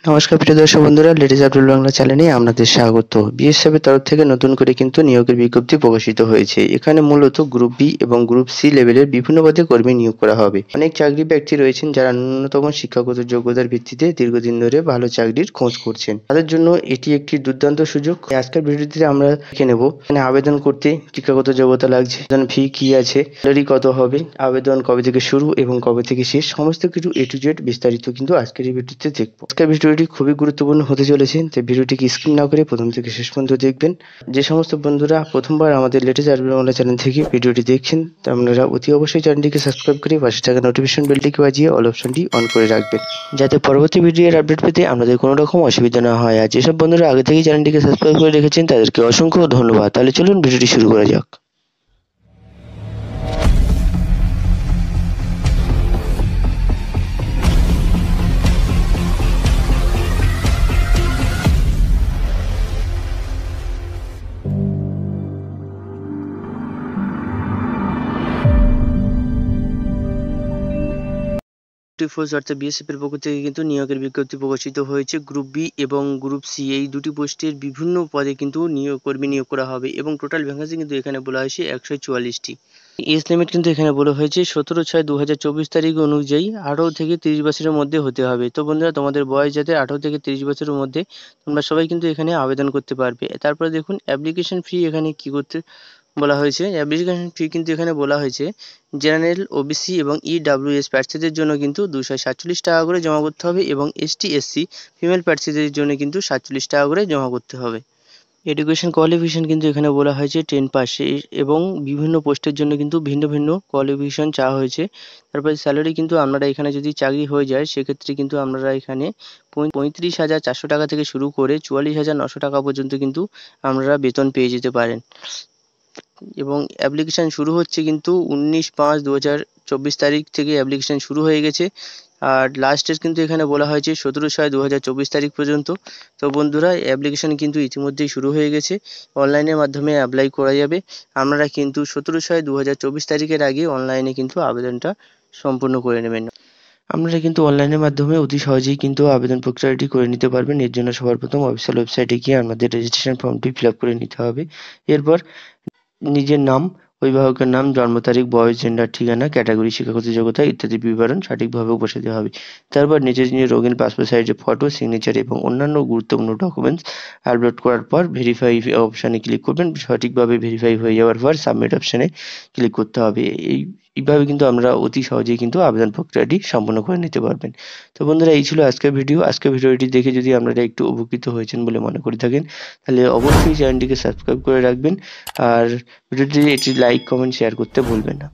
নমস্কার প্রিয় দর্শক বন্ধুরা, লেটেস্ট আপডেট বাংলা চ্যানেলে আপনাদের স্বাগত। বিএসএফ এর তরফ থেকে নতুন করে কিন্তু নিয়োগের বিজ্ঞপ্তি প্রকাশিত হয়েছে। এখানে মূলত গ্রুপ বি এবং গ্রুপ সি লেভেলের বিভিন্ন পদে কর্মী নিয়োগ করা হবে। অনেক চাকরি প্রার্থী রয়েছেন যারা ন্যূনতম শিক্ষাগত যোগ্যতার ভিত্তিতে দীর্ঘদিন ধরে ভালো চাকরির খোঁজ করছেন। তাদের জন্য এটি একটি দুর্দান্ত সুযোগ। আজকের ভিডিওটিতে আমরা দেখে নেব এখানে আবেদন করতে শিক্ষাগত যোগ্যতা লাগছে, আবেদন ফি কি আছে, স্যালারি কত হবে, আবেদন কবে থেকে শুরু এবং কবে থেকে শেষ, সমস্ত কিছু এ টু জেড বিস্তারিত কিন্তু আজকের এই ভিডিওতে দেখবো। আজকের ভিডিওটি খুবই গুরুত্বপূর্ণ হতে চলেছে, তাই ভিডিওটিকে স্কিপ না করে প্রথম থেকে শেষ পর্যন্ত দেখবেন। যে সমস্ত বন্ধুরা প্রথমবার আমাদের লেটেস্ট আপডেট বাংলা চ্যানেল থেকে ভিডিওটি দেখছেন, তা আপনারা অতি অবশ্যই চ্যানেলটিকে সাবস্ক্রাইব করে পাশে থাকা নোটিফিকেশন বেলটিকে বাজিয়ে অল অপশনটি অন করে রাখবেন, যাতে পরবর্তী ভিডিওর আপডেট পেতে আপনাদের কোনো রকম অসুবিধা না হয়। আর যেসব বন্ধুরা আগে থেকেই চ্যানেলটিকে সাবস্ক্রাইব করে রেখেছেন তাদেরকে অসংখ্য ধন্যবাদ। তাহলে চলুন ভিডিওটি শুরু করা যাক। ফোর্স অর্থাৎ বিএসএফ এর পক্ষ থেকে কিন্তু নিয়োগের বিজ্ঞপ্তি প্রকাশিত হয়েছে। গ্রুপ বি এবং গ্রুপ সি এই দুটি পোস্টের বিভিন্ন পদে কিন্তু কর্মী নিয়োগ করা হবে এবং টোটাল ভ্যাকেন্সি কিন্তু এখানে বলা হয়েছে 144টি। এজ লিমিট কিন্তু এখানে বলা হয়েছে 17/6/2024 তারিখ অনুযায়ী 18 থেকে 30 বছরের মধ্যে হতে হবে। তো বন্ধুরা, তোমাদের বয়স যাতে 18 থেকে 30 বছরের মধ্যে, তোমরা সবাই কিন্তু এখানে আবেদন করতে পারবে। তারপরে দেখুন অ্যাপ্লিকেশন ফি এখানে কি করতে বলা হয়েছে। অ্যাপ্লিকেশন ফি কিন্তু এখানে বলা হয়েছে জেনারেল, ওবিসি এবং ইডব্লিউএস প্রার্থীদের জন্য কিন্তু 247 টাকা করে জমা করতে হবে এবং এসটি এসসি ফিমেল প্রার্থীদের জন্য কিন্তু 47 টাকা করে জমা করতে হবে। এডুকেশন কোয়ালিফিকেশন কিন্তু এখানে বলা হয়েছে 10 পাস এবং বিভিন্ন পোস্টের জন্য কিন্তু ভিন্ন ভিন্ন কোয়ালিফিকেশন চাওয়া হয়েছে। তারপরে স্যালারি কিন্তু আপনারা এখানে যদি চাকরি হয়ে যায় সেক্ষেত্রে কিন্তু আপনারা এখানে 35,400 টাকা থেকে শুরু করে 44,900 টাকা পর্যন্ত কিন্তু আপনারা বেতন পেয়ে যেতে পারেন। এবং অ্যাপ্লিকেশান শুরু হচ্ছে কিন্তু 19/5/2024 তারিখ থেকে অ্যাপ্লিকেশান শুরু হয়ে গেছে। আর লাস্ট ডেট কিন্তু এখানে বলা হয়েছে 17/6/2024 তারিখ পর্যন্ত। তো বন্ধুরা, অ্যাপ্লিকেশান কিন্তু ইতিমধ্যেই শুরু হয়ে গেছে, অনলাইনের মাধ্যমে অ্যাপ্লাই করা যাবে। আপনারা কিন্তু 17/6/2024 তারিখের আগে অনলাইনে কিন্তু আবেদনটা সম্পূর্ণ করে নেবেন। আপনারা কিন্তু অনলাইনের মাধ্যমে অতি সহজেই কিন্তু আবেদন প্রক্রিয়াটি করে নিতে পারবেন। এর জন্য সবার প্রথম অফিসিয়াল ওয়েবসাইটে গিয়ে আপনাদের রেজিস্ট্রেশন ফর্মটি ফিল আপ করে নিতে হবে। এরপর নিজের নাম, অভিভাবকের নাম, জন্ম তারিখ, বয়স, জেন্ডার, ঠিকানা, ক্যাটাগরি, শিক্ষাগত যোগ্যতা ইত্যাদি বিবরণ সঠিকভাবে বসাতে হবে। তারপর নিজের রঙিন পাসপোর্ট সাইজের ফটো, সিগনেচার এবং অন্যান্য গুরুত্বপূর্ণ ডকুমেন্টস আপলোড করার পর ভেরিফাই অপশানে ক্লিক করবেন। সঠিকভাবে ভেরিফাই হয়ে যাওয়ার পর সাবমিট অপশানে ক্লিক করতে হবে। এইভাবে কিন্তু আমরা অতি সহজেই কিন্তু আবেদন প্রক্রিয়াটি সম্পন্ন করে নিতে পারবেন। তো বন্ধুরা, এই ছিল আজকের ভিডিও। আজকের ভিডিওটি দেখে যদি আপনারা একটু উপকৃত হয়েছেন বলে মনে করে থাকেন, তাহলে অবশ্যই চ্যানেলটিকে সাবস্ক্রাইব করে রাখবেন। আর ভিডিওটি একটি লাইক, কমেন্ট, শেয়ার করতে ভুলবেন না।